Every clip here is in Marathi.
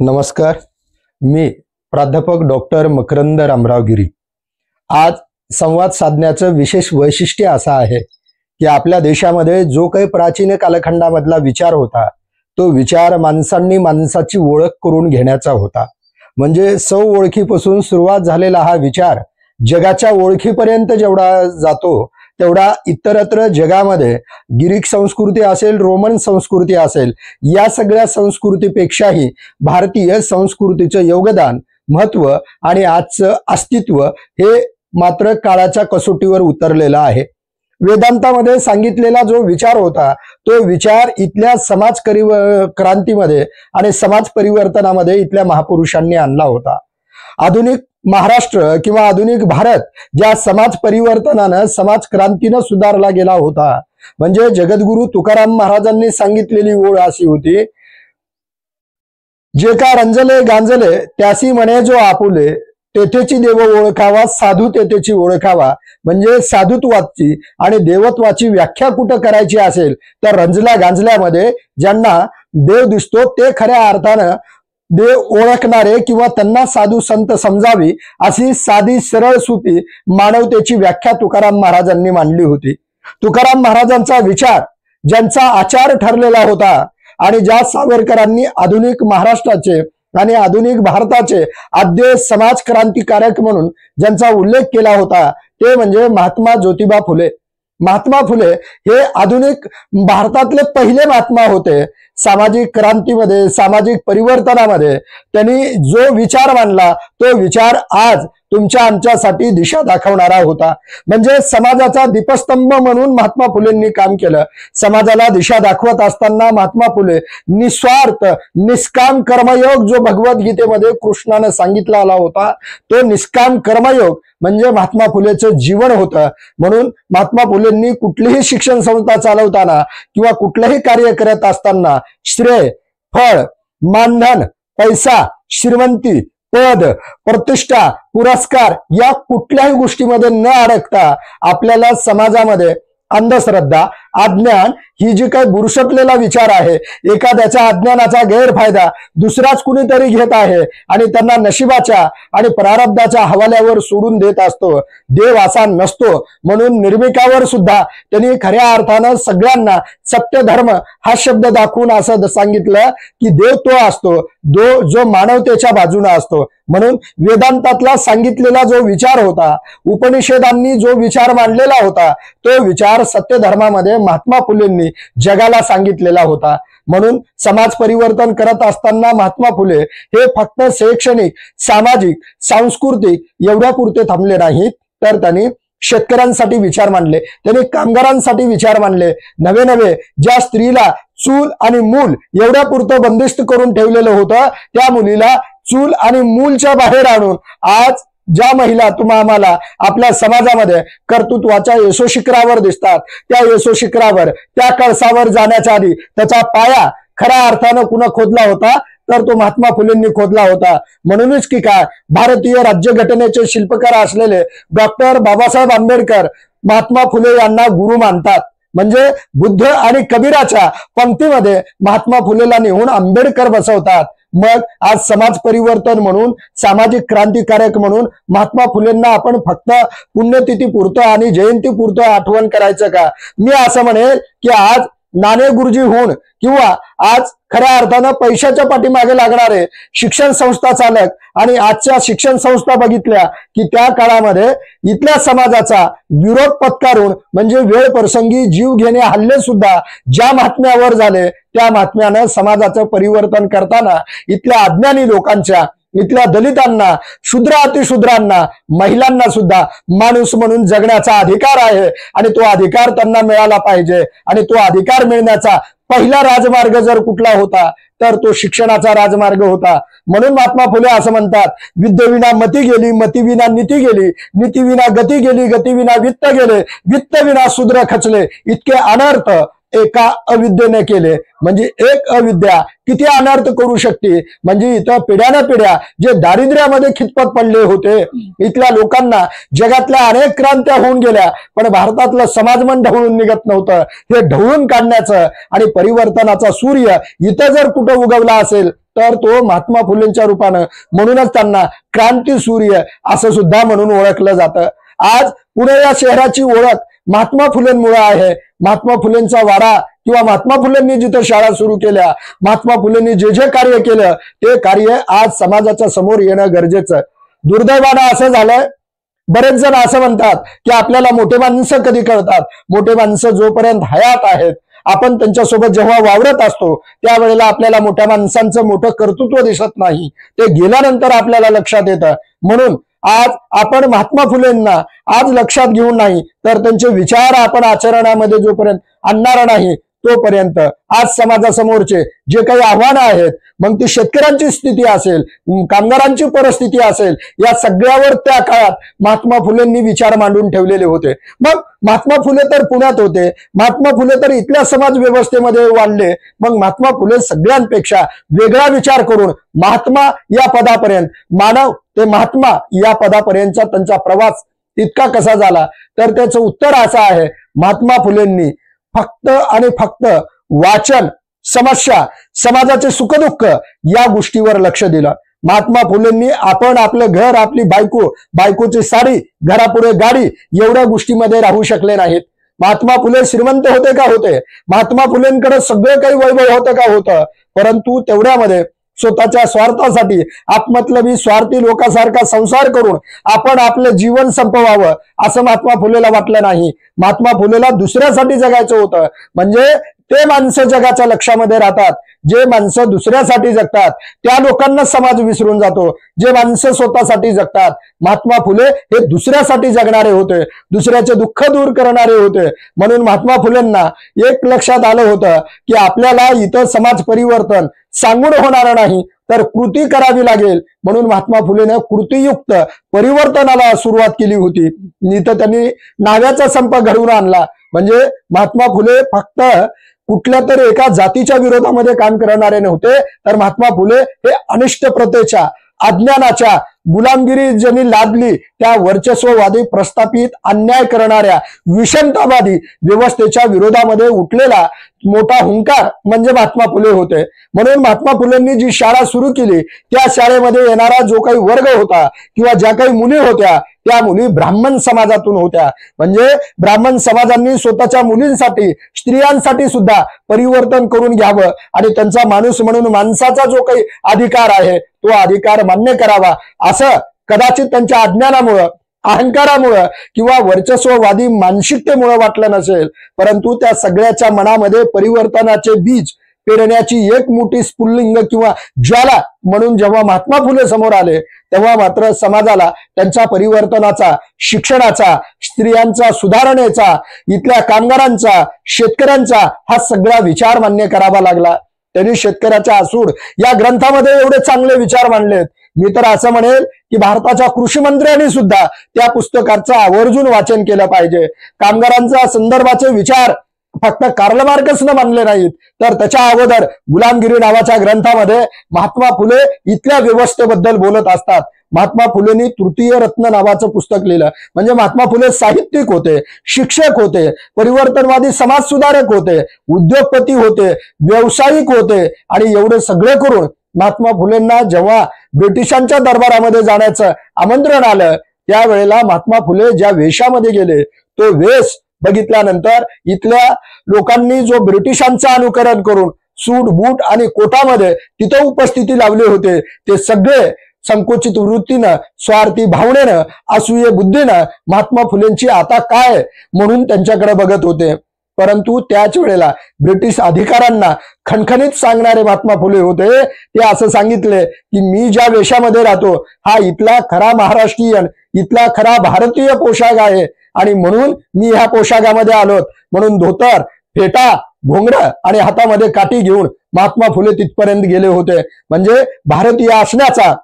नमस्कार. मी प्राध्यापक डॉक्टर मकरंद रामराव गिरी. आज संवाद साधण्याचं विशेष वैशिष्ट्य असं आहे की आपल्या देशामध्ये जो काही प्राचीन कालखंडामधला विचार होता तो विचार माणसांनी माणसाची ओळख करून घेण्याचा होता. म्हणजे सौ ओळखीपासून सुरुवात झालेला हा विचार जगाच्या ओळखीपर्यंत जेवढा जातो तेवढा इतरत्र जगामध्ये ग्रीक संस्कृती असेल, रोमन संस्कृती असेल, या सगळ्या संस्कृतीपेक्षाही भारतीय संस्कृतीचं योगदान, महत्व आणि आजचं अस्तित्व हे मात्र काळाच्या कसोटीवर उतरलेलं आहे. वेदांतामध्ये सांगितलेला जो विचार होता तो विचार इथल्या समाज क्रांतीमध्ये आणि समाज परिवर्तनामध्ये इथल्या महापुरुषांनी आणला होता. आधुनिक महाराष्ट्र किंवा आधुनिक भारत ज्या समाज परिवर्तनानं, समाज क्रांतीनं सुधारला गेला होता, म्हणजे जगद्गुरु तुकाराम महाराजांनी सांगितलेली ओळ अशी होती, जे का रंजले गांजले त्यासी म्हणे जो आपुले, तेथेची देव ओळखावा साधू तेथेची ओळखावा. म्हणजे साधुत्वाची आणि देवत्वाची व्याख्या कुठं करायची असेल तर रंजल्या गांजल्यामध्ये ज्यांना देव दिसतो ते खऱ्या अर्थानं देव ओळखणारे किंवा त्यांना साधू संत समजावी अशी साधी सरळ सोपी मानवतेची व्याख्या तुकाराम महाराजांनी मांडली होती. तुकाराम महाराजांचा विचार ज्यांचा आचार ठरलेला होता आणि ज्या सावरकरांनी आधुनिक महाराष्ट्राचे आणि आधुनिक भारताचे आद्य समाज क्रांतिकारक म्हणून ज्यांचा उल्लेख केला होता ते म्हणजे महात्मा ज्योतिबा फुले. महात्मा फुले हे आधुनिक भारतातले पहिले महात्मा होते. सामाजिक क्रांतीमध्ये, सामाजिक परिवर्तनामध्ये त्यांनी जो विचार मांडला तो विचार आज तुमच्या आमच्यासाठी दिशा दाखवणारा होता. म्हणजे समाजाचा दीपस्तंभ म्हणून महात्मा फुलेंनी काम केलं. समाजाला दिशा दाखवत असताना महात्मा फुले निस्वार्थ निष्काम कर्मयोग जो भगवद्गीतेमध्ये कृष्णाने सांगितला आला होता तो निष्काम कर्मयोग म्हणजे महात्मा फुलेचं जीवन होतं. म्हणून महात्मा फुलेंनी कुठलीही शिक्षण संस्था चालवताना किंवा कुठलंही कार्य करत असताना श्रेय, फळ, मानधन, पैसा, श्रीमंती, पद, प्रतिष्ठा, पुरस्कार या कुठल्याही गोष्टीमध्ये न अडकता आपल्याला समाजामध्ये अंधश्रद्धा, अज्ञान ही जी काही बुरसटलेला विचार आहे, एखाद्याच्या अज्ञानाचा गैरफायदा दुसराच कुणीतरी घेत आहे आणि त्यांना नशिबाच्या आणि प्रारब्धाच्या हवाल्यावर सोडून देत असतो. देव असा नसतो. म्हणून निर्मिकावर सुद्धा त्यांनी खऱ्या अर्थानं सगळ्यांना सत्य धर्म हा शब्द दाखवून असं सांगितलं की देव तो असतो जो मानवतेच्या बाजूने असतो. म्हणून वेदांतातला सांगितलेला जो विचार होता, उपनिषदांनी जो विचार मांडलेला होता तो विचार सत्य धर्मामध्ये महात्मा फुलेंनी जगाला सांगितलेला होता. म्हणून समाज परिवर्तन करत असताना महात्मा फुले हे फक्त शैक्षणिक, सामाजिक, सांस्कृतिक एवढ्या पुरते थांबले नाहीत, तर त्यांनी शेतकऱ्यांसाठी विचार मांडले, त्यांनी कामगारांसाठी विचार मांडले. नवे नवे ज्या स्त्रीला चूल आणि मूल एवढ्या पुरतं बंदिस्त करून ठेवलेलं होतं त्या मुलीला चूल आणि मूलच्या बाहेर आणून आज ज्या महिला तुम्हा आम्हाला आपल्या समाजामध्ये कर्तृत्वाच्या यशोशिखरावर दिसतात, त्या यशोशिखरावर, त्या कळसावर जाण्याच्या आधी त्याचा पाया खऱ्या अर्थानं कुणा खोदला होता तर तो महात्मा फुलेंनी खोदला होता. म्हणूनच की काय भारतीय राज्यघटनेचे शिल्पकार असलेले डॉक्टर बाबासाहेब आंबेडकर महात्मा फुले यांना गुरु मानतात. म्हणजे बुद्ध आणि कबीराच्या पंक्तीमध्ये महात्मा फुलेला नेऊन आंबेडकर बसवतात. मग आज समाज परिवर्तन म्हणून, सामाजिक क्रांतिकारक म्हणून महात्मा फुलेंना आपण फक्त पुण्यतिथी पुरतं आणि जयंती पुरतं आठवण करायचं का? मी असं म्हणेल की आज नाणे गुरुजी होऊन किंवा आज खऱ्या अर्थानं पैशाच्या पाठीमागे लागणारे शिक्षण संस्था चालक आणि आजच्या शिक्षण संस्था बघितल्या की त्या काळामध्ये इथल्या समाजाचा विरोध पत्करून म्हणजे वेळ प्रसंगी जीव घेणे हल्ले सुद्धा ज्या महात्म्यावर झाले त्या महात्म्यानं समाजाचं परिवर्तन करताना इथल्या अज्ञानी लोकांच्या, इथल्या दलितांना, शूद्र अतिशूद्रांना, महिलांना सुद्धा माणूस म्हणून जगण्याचा अधिकार आहे आणि तो अधिकार त्यांना मिळाला पाहिजे. आणि तो अधिकार मिळण्याचा पहिला राजमार्ग जर कुठला होता तर तो शिक्षणाचा राजमार्ग होता. म्हणून महात्मा फुले असं म्हणतात, विद्येविना मती गेली, मतीविना नीती गेली, नीतीविना गती गेली, गतीविना वित्त गेले, वित्तविना शूद्र खचले. इतके अनर्थ एका अविद्येने केले. म्हणजे एक अविद्या किती अनर्थ करू शकते. म्हणजे इथं पिढ्याने पिढ्या जे दारिद्र्यामध्ये खितपत पडले होते, इथल्या लोकांना जगातल्या अनेक क्रांत्या होऊन गेल्या पण भारतातलं समाजमन ढवळून निघत नव्हतं. हे ढवळून काढण्याचं आणि परिवर्तनाचा सूर्य इथं जर कुठं उगवला असेल तर तो महात्मा फुलेंच्या रूपानं, म्हणूनच त्यांना क्रांती सूर्य असं सुद्धा म्हणून ओळखलं जातं. आज पुणे या शहराची ओळख महात्मा फुलेंमुळे आहे. महात्मा फुलेंचा वाडा किंवा महात्मा फुलेंनी जिथं शाळा सुरू केल्या, महात्मा फुलेंनी जे जे कार्य केलं ते कार्य आज समाजाच्या समोर येणं गरजेचं. दुर्दैवानं असं झालंय, बरेच जण असं म्हणतात की आपल्याला मोठे माणसं कधी कळतात. मोठे माणसं जोपर्यंत हयात आहेत, आपण त्यांच्यासोबत जेव्हा वावरत असतो त्यावेळेला आपल्याला मोठ्या माणसांचं मोठं कर्तृत्व दिसत नाही, ते गेल्यानंतर आपल्याला लक्षात येतं. म्हणून आज आपण महात्मा फुलेंना आज लक्षात घेऊन नाही तर त्यांचे विचार आपण आचरणामध्ये जोपर्यंत आणणार नाही तोपर्यंत आज समाजासमोरचे जे काही आव्हानं आहेत, मग ती शेतकऱ्यांची स्थिती असेल, कामगारांची परिस्थिती असेल, या सगळ्यावर त्या काळात महात्मा फुलेंनी विचार मांडून ठेवलेले होते. मग महात्मा फुले तर पुण्यात होते, महात्मा फुले तर इथल्या समाज व्यवस्थेमध्ये वाढले. मग महात्मा फुले सगळ्यांपेक्षा वेगळा विचार करून महात्मा या पदापर्यंत, मानव ते महात्मा या पदापर्यंतचा त्यांचा प्रवास इतका कसा झाला, तर त्याचं उत्तर असं आहे, महात्मा फुलेंनी फक्त आणि फक्त वाचन, समस्या, समाजाचे सुखदुःख या गोष्टीवर लक्ष दिलं. महात्मा फुलेंनी आपण आपलं घर, आपली बायको, बायकोची साडी, घरापुढे गाडी एवढ्या गोष्टीमध्ये राहू शकले नाहीत. महात्मा फुले श्रीमंत होते का? होते. महात्मा फुलेंकडे सगळं काही वैभव होतं का? होतं. परंतु तेवढ्यामध्ये स्वतःच्या स्वार्थासाठी आपमतलबी स्वार्थी लोकांसारखा संसार करून आपण आपलं जीवन संपवावं असं महात्मा फुलेला वाटलं नाही. महात्मा फुलेला दुसऱ्यासाठी जगायचं होतं. म्हणजे ते माणसं जगाच्या लक्षामध्ये राहतात, जे माणसं दुसऱ्यासाठी जगतात त्या लोकांना समाज विसरून जातो. जे माणसं स्वतःसाठी जगतात, महात्मा फुले हे दुसऱ्यासाठी जगणारे होते, दुसऱ्याचे दुःख दूर करणारे होते. म्हणून महात्मा फुलेंना एक लक्षात आलं होतं की आपल्याला इथं समाज परिवर्तन सांगून होणार नाही तर कृती करावी लागेल. म्हणून महात्मा फुलेने कृतीयुक्त परिवर्तनाला सुरुवात केली होती. इथं त्यांनी नाव्याचा संप घडवून आणला. म्हणजे महात्मा फुले फक्त कुठल्या तरी एका जातीच्या विरोधामध्ये काम करणारे नव्हते, तर महात्मा फुले हे अनिष्ट प्रथेच्या, अज्ञानाच्या, गुलामगिरी ज्यांनी लादली त्या वर्चस्ववादी, प्रस्थापित, अन्याय करणाऱ्या विषमतावादी व्यवस्थेच्या विरोधामध्ये उठलेला मोठा हुंकार म्हणजे महात्मा फुले होते. म्हणून महात्मा फुलेंनी जी शाळा सुरू केली त्या शाळेमध्ये येणारा जो काही वर्ग होता किंवा ज्या काही मुली होत्या त्या मुली ब्राह्मण समाजातून होत्या. म्हणजे ब्राह्मण समाजांनी स्वतःच्या मुलींसाठी, स्त्रियांसाठी सुद्धा परिवर्तन करून घ्यावं आणि त्यांचा माणूस म्हणून माणसाचा जो काही अधिकार आहे तो अधिकार मान्य करावा, असं कदाचित त्यांच्या अज्ञानामुळं, अहंकारामुळं किंवा वर्चस्ववादी मानसिकतेमुळे वाटलं नसेल. परंतु त्या सगळ्याच्या मनामध्ये परिवर्तनाचे बीज पेरण्याची एक मोठी स्फुल्लिंग किंवा ज्वाला म्हणून जेव्हा महात्मा फुले समोर आले तेव्हा मात्र समाजाला त्यांच्या परिवर्तनाचा, शिक्षणाचा, स्त्रियांचा सुधारणेचा, इथल्या कामगारांचा, शेतकऱ्यांचा हा सगळा विचार मान्य करावा लागला. त्यांनी शेतकऱ्याच्या आसूड या ग्रंथामध्ये एवढे चांगले विचार मांडलेत. मी तर असं म्हणेल की भारताच्या कृषी मंत्र्यांनी सुद्धा त्या पुस्तकाचं आवर्जून वाचन केलं पाहिजे. कामगारांच्या संदर्भाचे विचार फक्त कार्ल मार्क्सने मानले नाहीत, तर त्याच्या अगोदर गुलामगिरी नावाच्या ग्रंथामध्ये महात्मा फुले इथल्या व्यवस्थेबद्दल बोलत असतात. महात्मा फुलेंनी तृतीय रत्न नावाचं पुस्तक लिहिलं. म्हणजे महात्मा फुले साहित्यिक होते, शिक्षक होते, परिवर्तनवादी समाज सुधारक होते, उद्योगपती होते, व्यावसायिक होते. आणि एवढे सगळे करून महात्मा फुलेंना जेव्हा ब्रिटिशांच्या दरबारामध्ये जाण्याचं आमंत्रण आलं त्यावेळेला महात्मा फुले ज्या वेशामध्ये गेले तो वेश बघितल्यानंतर इथल्या लोकांनी जो ब्रिटिशांचं अनुकरण करून सूट बूट आणि कोटामध्ये तिथं उपस्थिती लावले होते ते सगळे संकुचित वृत्तीनं, स्वार्थी भावनेनं, असूये बुद्धीनं महात्मा फुलेंची आता काय म्हणून त्यांच्याकडे बघत होते. परंतु त्याच वेळेला ब्रिटिश अधिकाऱ्यांना खणखणीत सांगणारे महात्मा फुले होते. ते असं सांगितले की मी ज्या वेशामध्ये राहतो हा इथला खरा महाराष्ट्रीयन, इथला खरा भारतीय पोशाख आहे आणि म्हणून मी ह्या पोशाखामध्ये आलोत. म्हणून धोतर, फेटा, घोंगडं आणि हातामध्ये काठी घेऊन महात्मा फुले तिथपर्यंत गेले होते. म्हणजे भारतीय असण्याचा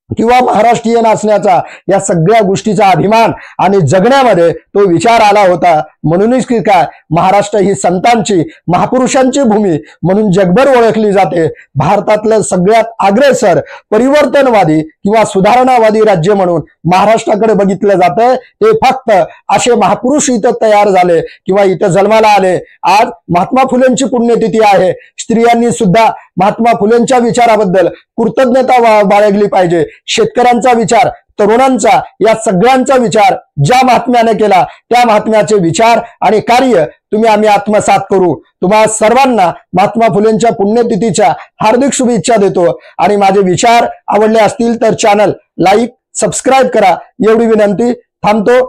किंवा महाराष्ट्रीयन असण्याचा या सगळ्या गोष्टीचा अभिमान आणि जगण्यामध्ये तो विचार आला होता. म्हणूनच की काय महाराष्ट्र ही संतांची महापुरुषांची भूमी म्हणून जगभर ओळखली जाते। भारतातलं सगळ्यात अग्रेसर परिवर्तनवादी किंवा सुधारणावादी राज्य म्हणून महाराष्ट्राकडे बघितलं जातं। ते फक्त असे महापुरुष इथं तयार झाले किंवा इथं जन्माला आले। आज महात्मा फुलेंची पुण्यतिथी आहे। स्त्रियांनी सुद्धा महात्मा फुलेंच्या विचाराबद्दल कृतज्ञता बाळगली पाहिजे। शेतकऱ्यांचा विचार, तरुणांचा, या सगळ्यांचा विचार ज्या महात्म्याने केला त्या महात्म्याचे विचार आणि कार्य आम्ही आत्मसात करू। तुम्हा सर्वांना महात्मा फुलेंच्या पुण्यतिथीच्या हार्दिक शुभेच्छा देतो आणि माझे विचार आवडले असतील तर चॅनल लाईक सबस्क्राईब करा एवढी विनंती। थांबतो।